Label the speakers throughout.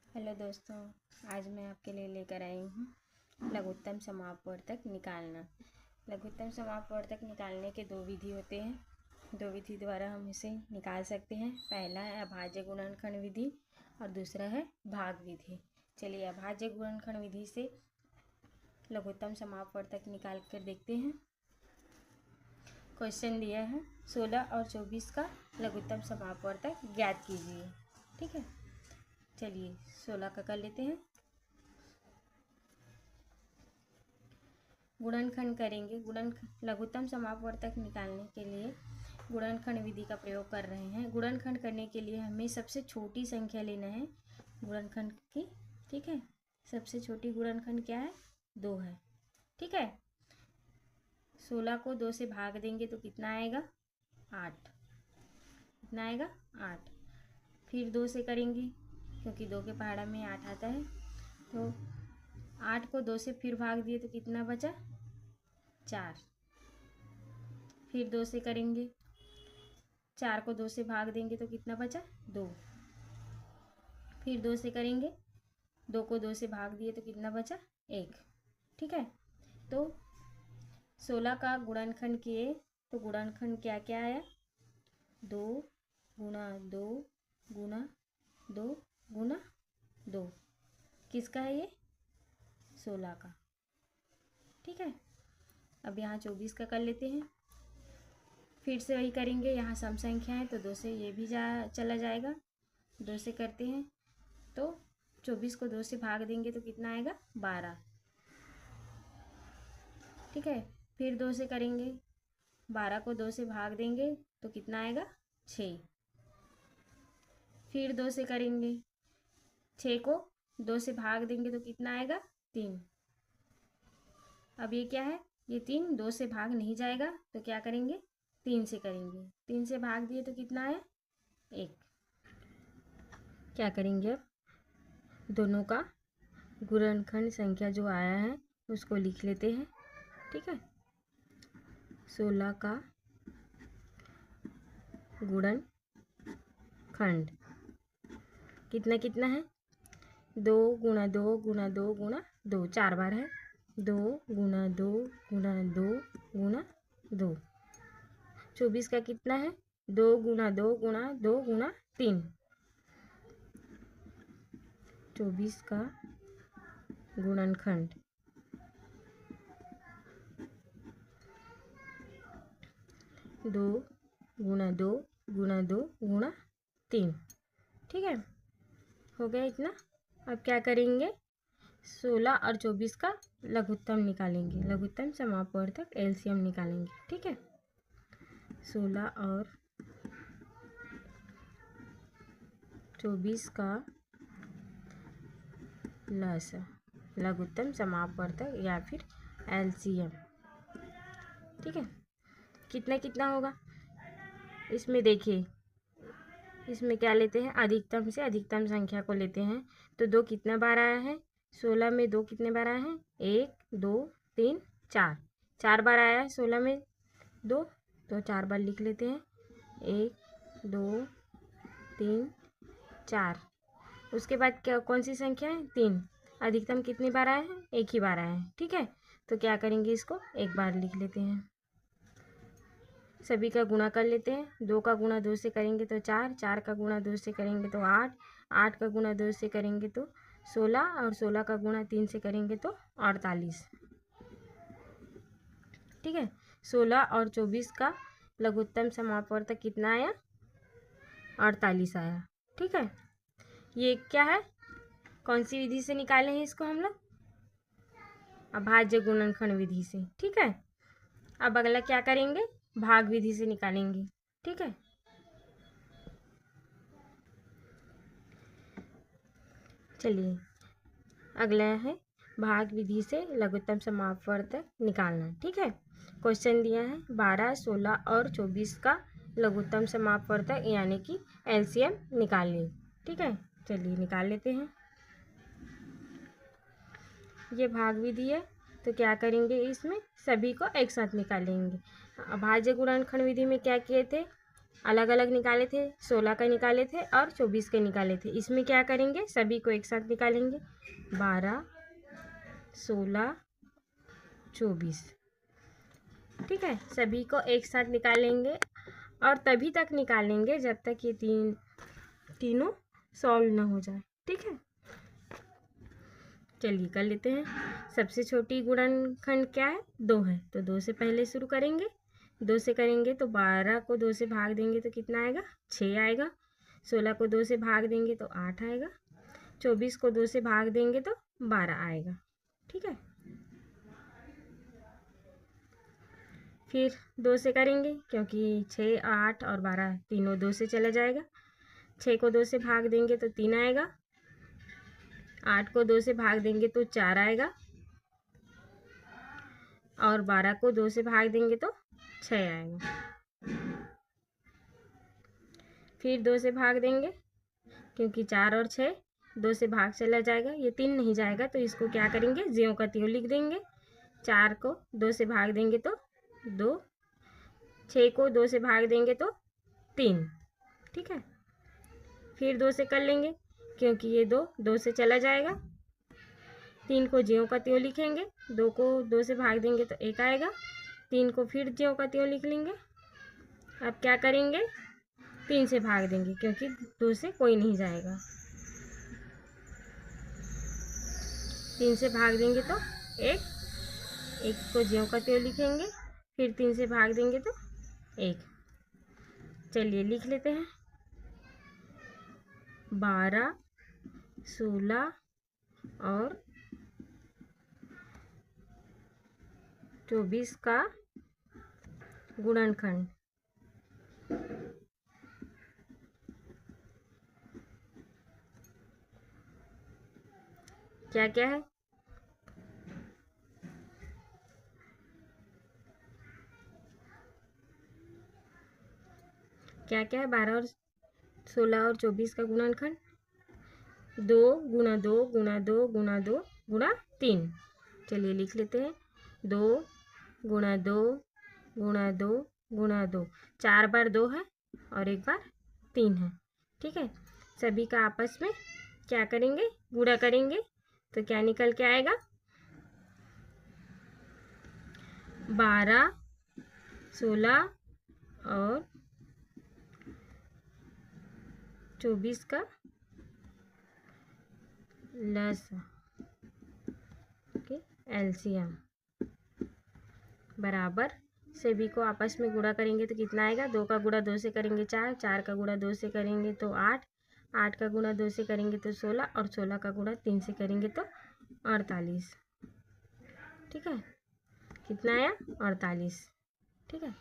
Speaker 1: Hello दोस्तों, आज मैं आपके लिए लेकर आई हूँ लघुत्तम समापवर्तक निकालना। लघुत्तम समापवर्तक निकालने के दो विधि होते हैं। दो विधि द्वारा हम इसे निकाल सकते हैं। पहला है अभाज्य गुणनखंड विधि और दूसरा है भाग विधि। चलिए अभाज्य गुणनखंड विधि से लघुत्तम समापवर्तक निकाल कर देखते हैं। क्वेश्चन दिया है 16 और 24 का लघुत्तम समापवर्तक ज्ञात कीजिए। ठीक है, चलिए 16 का कर लेते हैं। गुणनखंड करेंगे। लघुत्तम समापवर्तक निकालने के लिए गुणनखंड विधि का प्रयोग कर रहे हैं। गुणनखंड करने के लिए हमें सबसे छोटी संख्या लेना है गुणनखंड की। ठीक है, सबसे छोटी गुणनखंड क्या है? 2 है। ठीक है, 16 को 2 से भाग देंगे तो कितना आएगा? 8। कितना आएगा? 8। फिर 2 से करेंगे क्योंकि 2 के पहाड़ा में 8 आता है, तो 8 को 2 से फिर भाग दिए तो कितना बचा? 4। फिर 2 से करेंगे, 4 को 2 से भाग देंगे तो कितना बचा? 2। फिर 2 से करेंगे, 2 को 2 से भाग दिए तो कितना बचा? 1। ठीक है, तो 16 का गुणनखंड किए तो गुणनखंड क्या क्या आया? 2 गुणा 2 गुणा 2 गुणा 2। किसका है ये? 16 का। ठीक है, अब यहाँ 24 का कर लेते हैं। फिर से वही करेंगे, यहाँ सम संख्या है तो 2 से ये भी चला जाएगा। 2 से करते हैं तो 24 को 2 से भाग देंगे तो कितना आएगा? 12। ठीक है, फिर 2 से करेंगे, 12 को 2 से भाग देंगे तो कितना आएगा? 6। फिर 2 से करेंगे, 6 को 2 से भाग देंगे तो कितना आएगा? 3। अब ये क्या है? ये 3 2 से भाग नहीं जाएगा तो क्या करेंगे? 3 से करेंगे। 3 से भाग दिए तो कितना आया? 1। क्या करेंगे अब? दोनों का गुणनखंड संख्या जो आया है उसको लिख लेते हैं। ठीक है, 16 का गुणनखंड कितना कितना है? 2 गुणा 2 गुणा 2 गुणा 2, 4 बार है। 2 गुणा 2 गुणा 2 गुणा 2। 24 का कितना है? 2 गुणा 2 गुणा 2 गुणा 3। 24 का गुणनखंड 2 गुणा 2 गुणा 2 गुणा 3। ठीक है, हो गया इतना। अब क्या करेंगे? 16 और 24 का लघुत्तम निकालेंगे। लघुत्तम समापवर्तक एलसीएम निकालेंगे। ठीक है, 16 और 24 का लघुत्तम समापवर्तक या फिर एलसीएम। ठीक है, कितना कितना होगा? इसमें देखिए, इसमें क्या लेते हैं? अधिकतम से अधिकतम संख्या को लेते हैं। तो 2 कितना बार आया है? 16 में 2 कितने बार आया है? 1 2 3 4। 4 बार आया है 16 में 2, तो 4 बार लिख लेते हैं। 1 2 3 4। उसके बाद क्या कौन सी संख्या है? 3। अधिकतम कितनी बार आया है? 1 ही बार आया है। ठीक है, तो क्या करेंगे? इसको एक बार लिख लेते हैं। सभी का गुणा कर लेते हैं। 2 का गुणा 2 से करेंगे तो 4, 4 का गुणा 2 से करेंगे तो 8, 8 का गुणा 2 से करेंगे तो 16 और 16 का गुणा 3 से करेंगे तो 48। ठीक है, 16 और 24 का लघुत्तम समापवर्तक कितना आया? 48 आया। ठीक है, ये क्या है? कौन सी विधि से निकाले हैं इसको हम लोग? अभाज्य गुणनखंड विधि से। ठीक है, अब अगला क्या करेंगे? भाग विधि से निकालेंगे। ठीक है, चलिए अगला है भाग विधि से लघुत्तम समापवर्तक निकालना। ठीक है, क्वेश्चन दिया है 12, 16 और 24 का लघुत्तम समापवर्तक यानी कि एलसीएम निकालिए। ठीक है, चलिए निकाल लेते हैं। ये भाग विधि है तो क्या करेंगे? इसमें सभी को एक साथ निकालेंगे। अभाज्य गुणनखंड विधि में क्या किए थे? अलग अलग निकाले थे, 16 का निकाले थे और 24 के निकाले थे। इसमें क्या करेंगे, सभी को एक साथ निकालेंगे, 12, 16, 24। ठीक है, सभी को एक साथ निकालेंगे और तभी तक निकालेंगे जब तक ये तीनों सॉल्व ना हो जाए। ठीक है, चलिए कर लेते हैं। सबसे छोटी गुणनखंड क्या है, 2 है, तो 2 से पहले शुरू करेंगे। 2 से करेंगे तो 12 को 2 से भाग देंगे तो कितना आएगा, 6 आएगा। 16 को 2 से भाग देंगे तो 8 आएगा। 24 को 2 से भाग देंगे तो 12 आएगा। ठीक है, फिर 2 से करेंगे क्योंकि 6, 8 और 12 तीनों 2 से चला जाएगा। 6 को 2 से भाग देंगे तो 3 आएगा। 8 को 2 से भाग देंगे तो 4 आएगा और 12 को 2 से भाग देंगे तो 6 आएगा। फिर 2 से भाग देंगे क्योंकि 4 और 6 2 से भाग चला जाएगा, ये 3 नहीं जाएगा, तो इसको क्या करेंगे, ज्यों का त्यों लिख देंगे। 4 को 2 से भाग देंगे तो 2, 6 को 2 से भाग देंगे तो 3। ठीक है, फिर 2 से कर लेंगे क्योंकि ये 2 से चला जाएगा। 3 को ज्यों का त्यों लिखेंगे, 2 को 2 से भाग देंगे तो 1 आएगा। 3 को फिर ज्यों का त्यों लिख लेंगे। अब क्या करेंगे, 3 से भाग देंगे क्योंकि 2 से कोई नहीं जाएगा। 3 से भाग देंगे तो 1 को ज्यों का त्यों लिखेंगे, फिर 3 से भाग देंगे तो 1। चलिए लिख लेते हैं, 12, 16 और 24 का गुणनखंड। क्या क्या है, क्या क्या है, 12 और 16 और 24 का गुणनखंड 2 गुणा 2 गुणा 2 गुणा 2 गुणा 3। चलिए लिख लेते हैं, 2 गुणा 2 गुणा 2 गुणा 2। 4 बार 2 है और 1 बार 3 है। ठीक है, सभी का आपस में क्या करेंगे, गुणा करेंगे, तो क्या निकल के आएगा, 12, 16 और 24 का लसा एलसीएम बराबर, सभी को आपस में गुणा करेंगे तो कितना आएगा, 2 का गुणा 2 से करेंगे 4, 4 का गुणा 2 से करेंगे तो 8, 8 का गुणा 2 से करेंगे तो 16 और 16 का गुणा 3 से करेंगे तो 48। ठीक है, कितना आया, 48। ठीक है,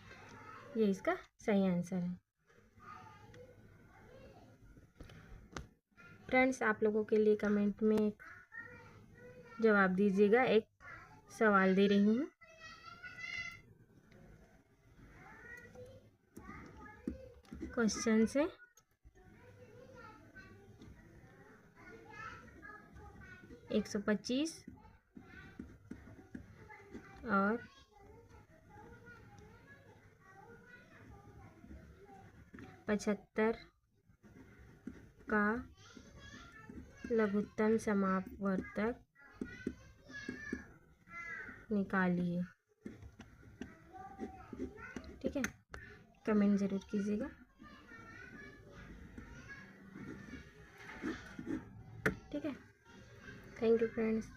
Speaker 1: ये इसका सही आंसर है। फ्रेंड्स, आप लोगों के लिए कमेंट में जवाब दीजिएगा, एक सवाल दे रही हूँ। क्वेश्चन से एक 125 और 75 का लघुत्तम समापवर्तक निकालिए। ठीक है, कमेंट ज़रूर कीजिएगा। ठीक है, थैंक यू फ्रेंड्स।